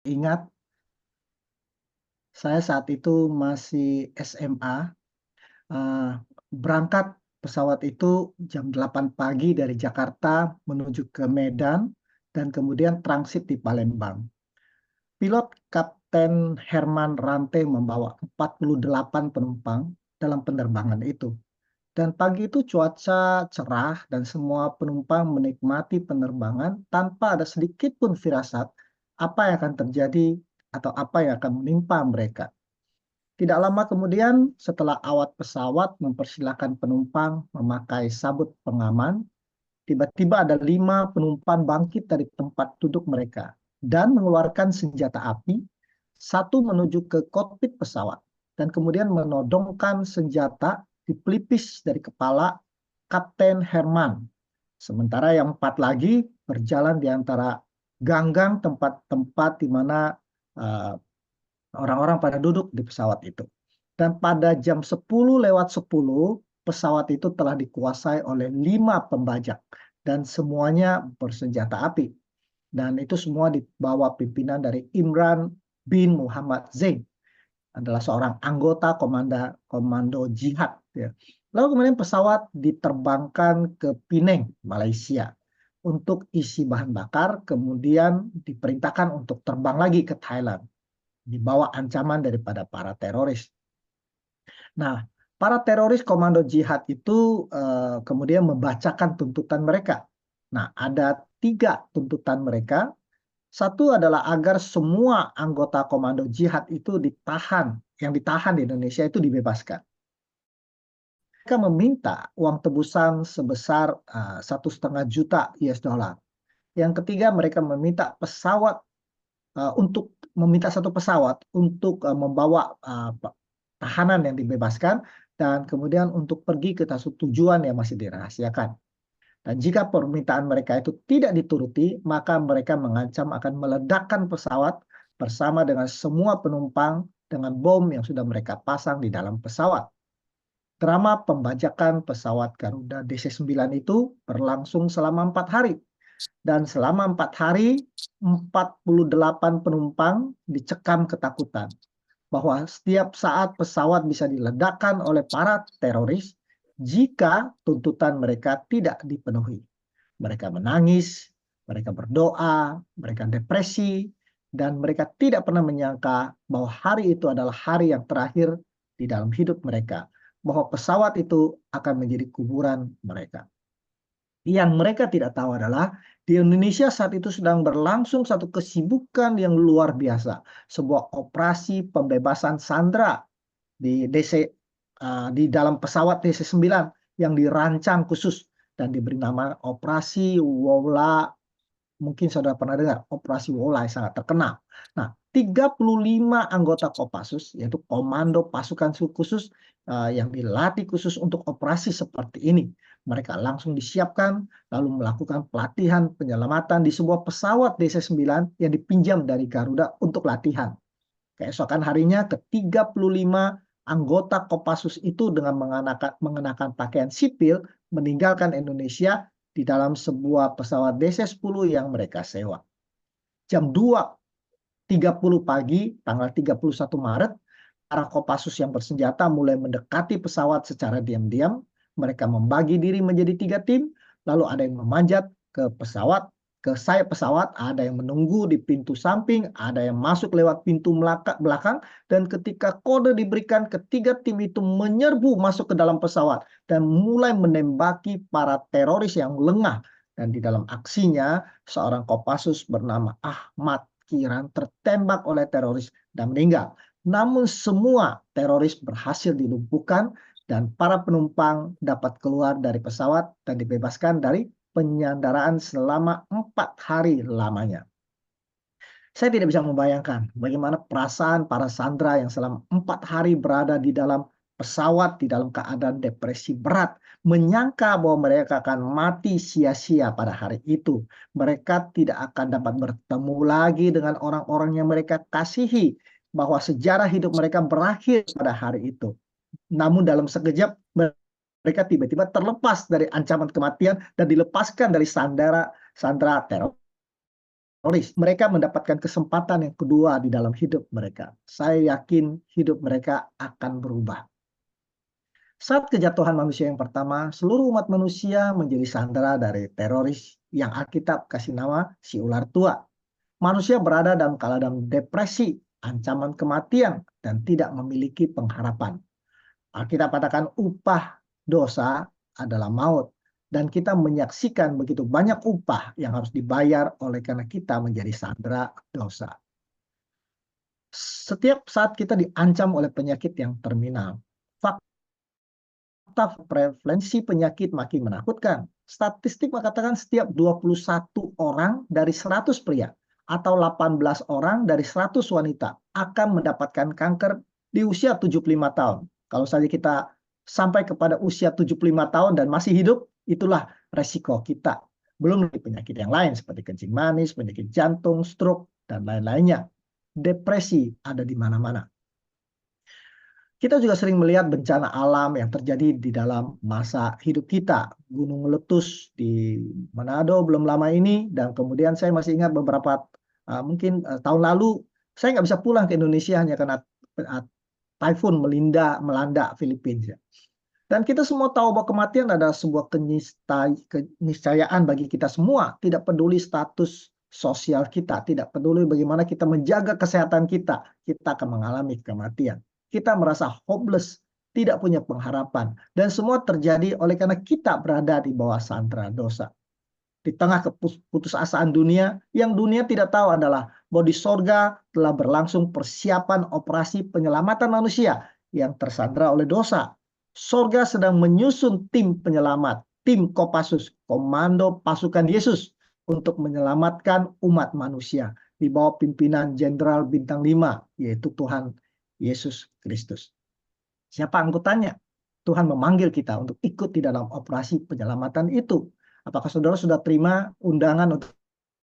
Ingat, saya saat itu masih SMA, berangkat pesawat itu jam 8 pagi dari Jakarta menuju ke Medan dan kemudian transit di Palembang. Pilot Kapten Herman Rante membawa 48 penumpang dalam penerbangan itu. Dan pagi itu cuaca cerah dan semua penumpang menikmati penerbangan tanpa ada sedikit pun firasat apa yang akan terjadi atau apa yang akan menimpa mereka. Tidak lama kemudian, setelah awak pesawat mempersilahkan penumpang memakai sabut pengaman, tiba-tiba ada 5 penumpang bangkit dari tempat duduk mereka dan mengeluarkan senjata api, satu menuju ke kokpit pesawat, dan kemudian menodongkan senjata di pelipis dari kepala Kapten Herman. Sementara yang 4 lagi berjalan di antara ganggang tempat-tempat di mana uh, orang-orang pada duduk di pesawat itu. Dan pada jam 10:10, pesawat itu telah dikuasai oleh 5 pembajak dan semuanya bersenjata api. Dan itu semua di bawah pimpinan dari Imran bin Muhammad Zain, adalah seorang anggota komando jihad. Ya. Lalu kemudian pesawat diterbangkan ke Penang, Malaysia, untuk isi bahan bakar, kemudian diperintahkan untuk terbang lagi ke Thailand di bawah ancaman daripada para teroris. Nah, para teroris komando jihad itu kemudian membacakan tuntutan mereka. Nah, ada 3 tuntutan mereka. Satu adalah agar semua anggota komando jihad itu ditahan, yang ditahan di Indonesia itu dibebaskan. Mereka meminta uang tebusan sebesar 1,5 juta US dollar. Yang ketiga, mereka meminta pesawat untuk meminta satu pesawat untuk membawa tahanan yang dibebaskan dan kemudian untuk pergi ke satu tujuan yang masih dirahasiakan. Dan jika permintaan mereka itu tidak dituruti, maka mereka mengancam akan meledakkan pesawat bersama dengan semua penumpang dengan bom yang sudah mereka pasang di dalam pesawat. Drama pembajakan pesawat Garuda DC-9 itu berlangsung selama 4 hari. Dan selama 4 hari, 48 penumpang dicekam ketakutan bahwa setiap saat pesawat bisa diledakkan oleh para teroris jika tuntutan mereka tidak dipenuhi. Mereka menangis, mereka berdoa, mereka depresi, dan mereka tidak pernah menyangka bahwa hari itu adalah hari yang terakhir di dalam hidup mereka, bahwa pesawat itu akan menjadi kuburan mereka. Yang mereka tidak tahu adalah di Indonesia saat itu sedang berlangsung satu kesibukan yang luar biasa, sebuah operasi pembebasan sandera di dalam pesawat DC-9 yang dirancang khusus dan diberi nama Operasi Wola. Mungkin saudara pernah dengar, Operasi Wola yang sangat terkenal. Nah, 35 anggota Kopassus, yaitu Komando Pasukan Khusus yang dilatih khusus untuk operasi seperti ini. Mereka langsung disiapkan, lalu melakukan pelatihan penyelamatan di sebuah pesawat DC-9 yang dipinjam dari Garuda untuk latihan. Keesokan harinya, ke-35 anggota Kopassus itu dengan mengenakan pakaian sipil meninggalkan Indonesia di dalam sebuah pesawat DC-10 yang mereka sewa. Jam 2:30 pagi, tanggal 31 Maret, para Kopassus yang bersenjata mulai mendekati pesawat secara diam-diam. Mereka membagi diri menjadi 3 tim, lalu ada yang memanjat ke pesawat, ke sayap pesawat, ada yang menunggu di pintu samping, ada yang masuk lewat pintu belakang, dan ketika kode diberikan, ke 3 tim itu menyerbu masuk ke dalam pesawat dan mulai menembaki para teroris yang lengah. Dan di dalam aksinya, seorang Kopassus bernama Ahmad Kiran tertembak oleh teroris dan meninggal. Namun semua teroris berhasil dilumpuhkan dan para penumpang dapat keluar dari pesawat dan dibebaskan dari penyanderaan selama 4 hari lamanya. Saya tidak bisa membayangkan bagaimana perasaan para sandera yang selama 4 hari berada di dalam pesawat di dalam keadaan depresi berat, menyangka bahwa mereka akan mati sia-sia pada hari itu. Mereka tidak akan dapat bertemu lagi dengan orang-orang yang mereka kasihi, bahwa sejarah hidup mereka berakhir pada hari itu. Namun dalam sekejap mereka tiba-tiba terlepas dari ancaman kematian dan dilepaskan dari sandera teror. teroris. Mereka mendapatkan kesempatan yang kedua di dalam hidup mereka. Saya yakin hidup mereka akan berubah. Saat kejatuhan manusia yang pertama, seluruh umat manusia menjadi sandera dari teroris yang Alkitab kasih nama si ular tua. Manusia berada dalam keadaan depresi, ancaman kematian, dan tidak memiliki pengharapan. Alkitab katakan upah dosa adalah maut. Dan kita menyaksikan begitu banyak upah yang harus dibayar oleh karena kita menjadi sandera dosa. Setiap saat kita diancam oleh penyakit yang terminal, fakta prevalensi penyakit makin menakutkan. Statistik mengatakan setiap 21 orang dari 100 pria atau 18 orang dari 100 wanita akan mendapatkan kanker di usia 75 tahun. Kalau saja kita sampai kepada usia 75 tahun dan masih hidup, itulah resiko kita. Belum lagi penyakit yang lain seperti kencing manis, penyakit jantung, stroke, dan lain-lainnya. Depresi ada di mana-mana. Kita juga sering melihat bencana alam yang terjadi di dalam masa hidup kita. Gunung meletus di Manado belum lama ini, dan kemudian saya masih ingat beberapa mungkin tahun lalu saya nggak bisa pulang ke Indonesia hanya karena taifun melanda Filipina. Dan kita semua tahu bahwa kematian adalah sebuah keniscayaan bagi kita semua. Tidak peduli status sosial kita, tidak peduli bagaimana kita menjaga kesehatan kita, kita akan mengalami kematian. Kita merasa hopeless, tidak punya pengharapan. Dan semua terjadi oleh karena kita berada di bawah sandera dosa. Di tengah keputusasaan dunia, yang dunia tidak tahu adalah bahwa di sorga telah berlangsung persiapan operasi penyelamatan manusia yang tersandera oleh dosa. Sorga sedang menyusun tim penyelamat, tim Kopassus, komando pasukan Yesus untuk menyelamatkan umat manusia di bawah pimpinan Jenderal Bintang 5, yaitu Tuhan Yesus Kristus. Siapa anggotanya? Tuhan memanggil kita untuk ikut di dalam operasi penyelamatan itu. Apakah saudara sudah terima undangan untuk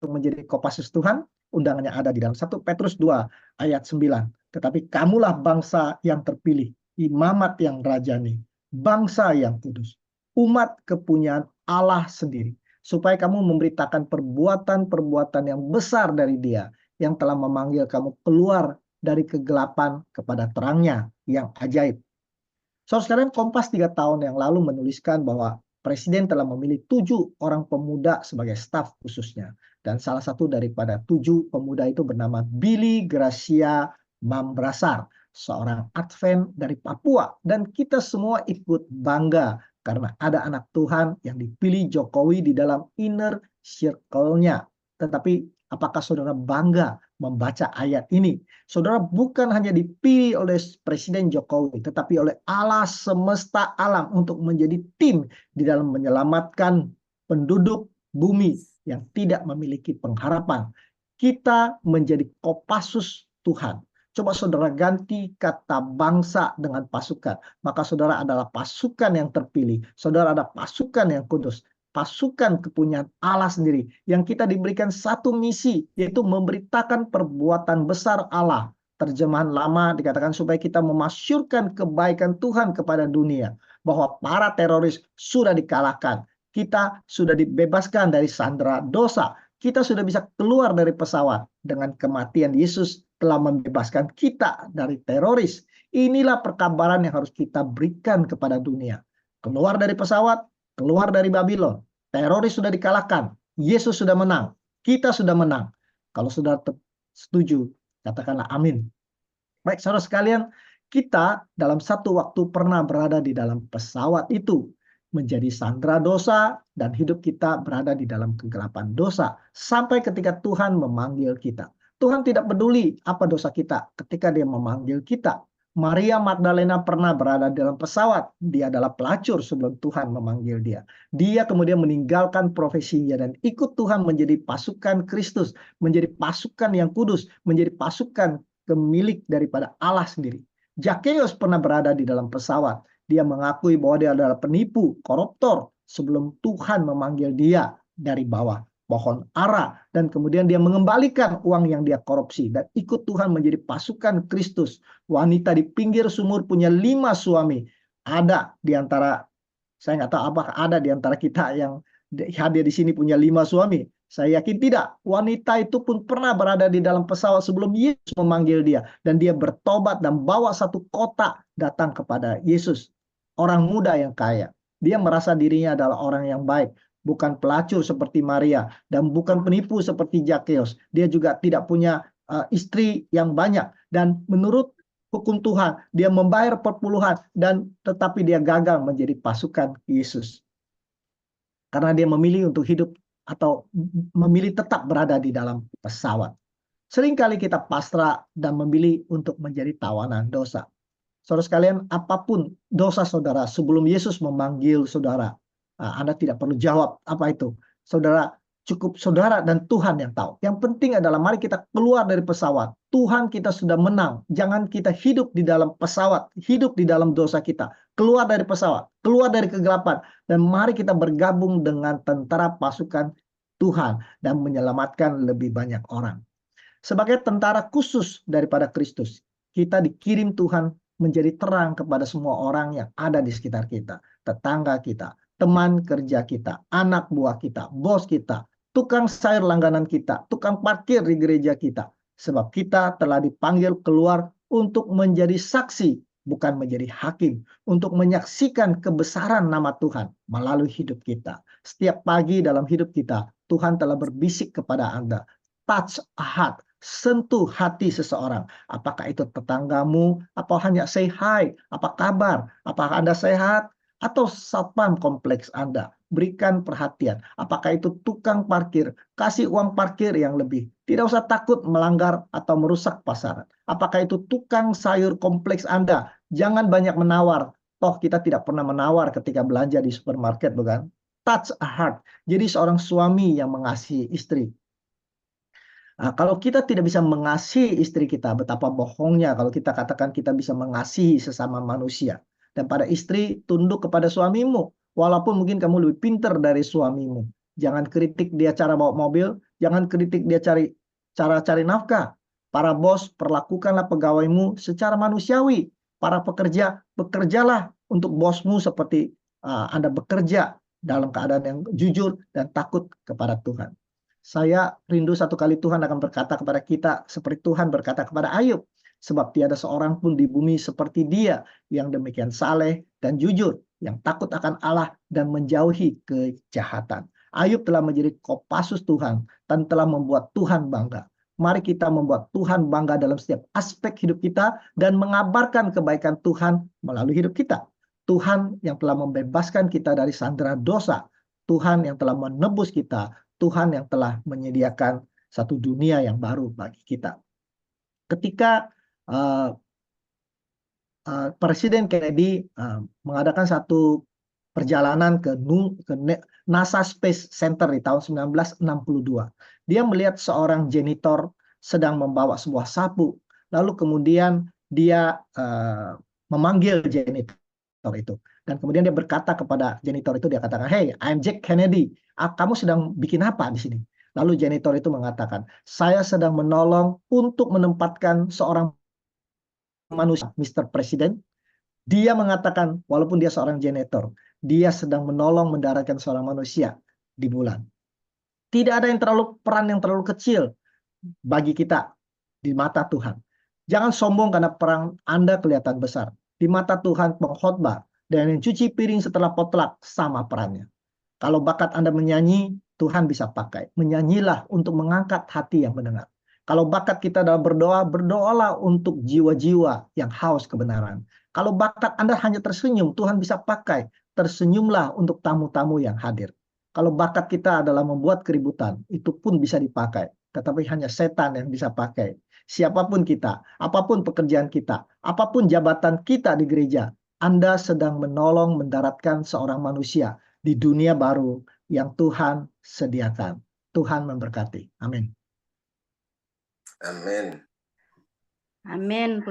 menjadi Kopassus Tuhan? Undangannya ada di dalam 1 Petrus 2 ayat 9. Tetapi kamulah bangsa yang terpilih, imamat yang rajani, bangsa yang kudus, umat kepunyaan Allah sendiri, supaya kamu memberitakan perbuatan-perbuatan yang besar dari Dia yang telah memanggil kamu keluar dari kegelapan kepada terangnya yang ajaib. Saudara sekalian, Kompas 3 tahun yang lalu menuliskan bahwa Presiden telah memilih 7 orang pemuda sebagai staf khususnya. Dan salah satu daripada 7 pemuda itu bernama Billy Gracia Mambrasar, seorang Advent dari Papua. Dan kita semua ikut bangga karena ada anak Tuhan yang dipilih Jokowi di dalam inner circle-nya. Tetapi apakah saudara bangga membaca ayat ini? Saudara bukan hanya dipilih oleh Presiden Jokowi, tetapi oleh Allah semesta alam untuk menjadi tim di dalam menyelamatkan penduduk bumi yang tidak memiliki pengharapan. Kita menjadi Kopassus Tuhan. Coba saudara ganti kata bangsa dengan pasukan. Maka saudara adalah pasukan yang terpilih. Saudara ada pasukan yang kudus. Pasukan kepunyaan Allah sendiri. Yang kita diberikan satu misi, yaitu memberitakan perbuatan besar Allah. Terjemahan lama dikatakan supaya kita memasyurkan kebaikan Tuhan kepada dunia. Bahwa para teroris sudah dikalahkan. Kita sudah dibebaskan dari sandera dosa. Kita sudah bisa keluar dari pesawat. Dengan kematian Yesus telah membebaskan kita dari teroris. Inilah perkabaran yang harus kita berikan kepada dunia. Keluar dari pesawat, keluar dari Babylon. Teroris sudah dikalahkan. Yesus sudah menang. Kita sudah menang. Kalau sudah setuju, katakanlah amin. Baik, saudara sekalian, kita dalam satu waktu pernah berada di dalam pesawat itu, menjadi sandera dosa, dan hidup kita berada di dalam kegelapan dosa, sampai ketika Tuhan memanggil kita. Tuhan tidak peduli apa dosa kita ketika Dia memanggil kita. Maria Magdalena pernah berada dalam pesawat. Dia adalah pelacur sebelum Tuhan memanggil dia. Dia kemudian meninggalkan profesinya dan ikut Tuhan menjadi pasukan Kristus, menjadi pasukan yang kudus, menjadi pasukan pemilik daripada Allah sendiri. Zakheus pernah berada di dalam pesawat. Dia mengakui bahwa dia adalah penipu, koruptor sebelum Tuhan memanggil dia dari bawah pohon ara, dan kemudian dia mengembalikan uang yang dia korupsi dan ikut Tuhan menjadi pasukan Kristus. Wanita di pinggir sumur punya 5 suami. Ada di antara, saya nggak tahu apakah ada di antara kita yang hadir di sini punya 5 suami. Saya yakin tidak. Wanita itu pun pernah berada di dalam pesawat sebelum Yesus memanggil dia. Dan dia bertobat dan bawa satu kotak datang kepada Yesus. Orang muda yang kaya. Dia merasa dirinya adalah orang yang baik. Bukan pelacur seperti Maria. Dan bukan penipu seperti Zakeus. Dia juga tidak punya istri yang banyak. Dan menurut hukum Tuhan, dia membayar perpuluhan. Dan tetapi dia gagal menjadi pasukan Yesus. Karena dia memilih untuk hidup atau memilih tetap berada di dalam pesawat. Seringkali kita pasrah dan memilih untuk menjadi tawanan dosa. Saudara sekalian, apapun dosa saudara sebelum Yesus memanggil saudara, Anda tidak perlu jawab apa itu. Saudara, cukup saudara dan Tuhan yang tahu. Yang penting adalah mari kita keluar dari pesawat. Tuhan kita sudah menang. Jangan kita hidup di dalam pesawat, hidup di dalam dosa kita. Keluar dari pesawat, keluar dari kegelapan. Dan mari kita bergabung dengan tentara pasukan Tuhan dan menyelamatkan lebih banyak orang. Sebagai tentara khusus daripada Kristus, kita dikirim Tuhan menjadi terang kepada semua orang yang ada di sekitar kita. Tetangga kita, teman kerja kita, anak buah kita, bos kita, tukang sayur langganan kita, tukang parkir di gereja kita. Sebab kita telah dipanggil keluar untuk menjadi saksi, bukan menjadi hakim. Untuk menyaksikan kebesaran nama Tuhan melalui hidup kita. Setiap pagi dalam hidup kita, Tuhan telah berbisik kepada Anda. Touch a heart. Sentuh hati seseorang. Apakah itu tetanggamu? Apa hanya say hi? Apa kabar? Apakah Anda sehat? Atau satpam kompleks Anda? Berikan perhatian. Apakah itu tukang parkir? Kasih uang parkir yang lebih. Tidak usah takut melanggar atau merusak pasaran. Apakah itu tukang sayur kompleks Anda? Jangan banyak menawar. Toh kita tidak pernah menawar ketika belanja di supermarket, bukan? Touch a heart. Jadi seorang suami yang mengasihi istri. Nah, kalau kita tidak bisa mengasihi istri kita, betapa bohongnya kalau kita katakan kita bisa mengasihi sesama manusia. Dan pada istri, tunduk kepada suamimu. Walaupun mungkin kamu lebih pintar dari suamimu. Jangan kritik dia cara bawa mobil. Jangan kritik dia cara cari nafkah. Para bos, perlakukanlah pegawaimu secara manusiawi. Para pekerja, bekerjalah untuk bosmu seperti Anda bekerja dalam keadaan yang jujur dan takut kepada Tuhan. Saya rindu satu kali Tuhan akan berkata kepada kita seperti Tuhan berkata kepada Ayub. Sebab tiada seorang pun di bumi seperti dia yang demikian saleh dan jujur, yang takut akan Allah dan menjauhi kejahatan. Ayub telah menjadi Kopassus Tuhan dan telah membuat Tuhan bangga. Mari kita membuat Tuhan bangga dalam setiap aspek hidup kita dan mengabarkan kebaikan Tuhan melalui hidup kita. Tuhan yang telah membebaskan kita dari sandera dosa. Tuhan yang telah menebus kita. Tuhan yang telah menyediakan satu dunia yang baru bagi kita. Ketika Presiden Kennedy mengadakan satu perjalanan ke NASA Space Center di tahun 1962. Dia melihat seorang janitor sedang membawa sebuah sapu. Lalu kemudian dia memanggil janitor itu. Dan kemudian dia berkata kepada janitor itu, dia katakan, "Hey, I'm Jack Kennedy. Kamu sedang bikin apa di sini?" Lalu janitor itu mengatakan, "Saya sedang menolong untuk menempatkan seorang manusia, Mr. President." Dia mengatakan, walaupun dia seorang janitor, dia sedang menolong mendaratkan seorang manusia di bulan. Tidak ada peran yang terlalu kecil bagi kita di mata Tuhan. Jangan sombong karena peran Anda kelihatan besar. Di mata Tuhan, pengkhotbah dan yang cuci piring setelah potluck sama perannya. Kalau bakat Anda menyanyi, Tuhan bisa pakai. Menyanyilah untuk mengangkat hati yang mendengar. Kalau bakat kita dalam berdoa, berdoalah untuk jiwa-jiwa yang haus kebenaran. Kalau bakat Anda hanya tersenyum, Tuhan bisa pakai. Tersenyumlah untuk tamu-tamu yang hadir. Kalau bakat kita adalah membuat keributan, itu pun bisa dipakai. Tetapi hanya setan yang bisa pakai. Siapapun kita, apapun pekerjaan kita, apapun jabatan kita di gereja, Anda sedang menolong mendaratkan seorang manusia di dunia baru yang Tuhan sediakan. Tuhan memberkati. Amin. Amin. Amin.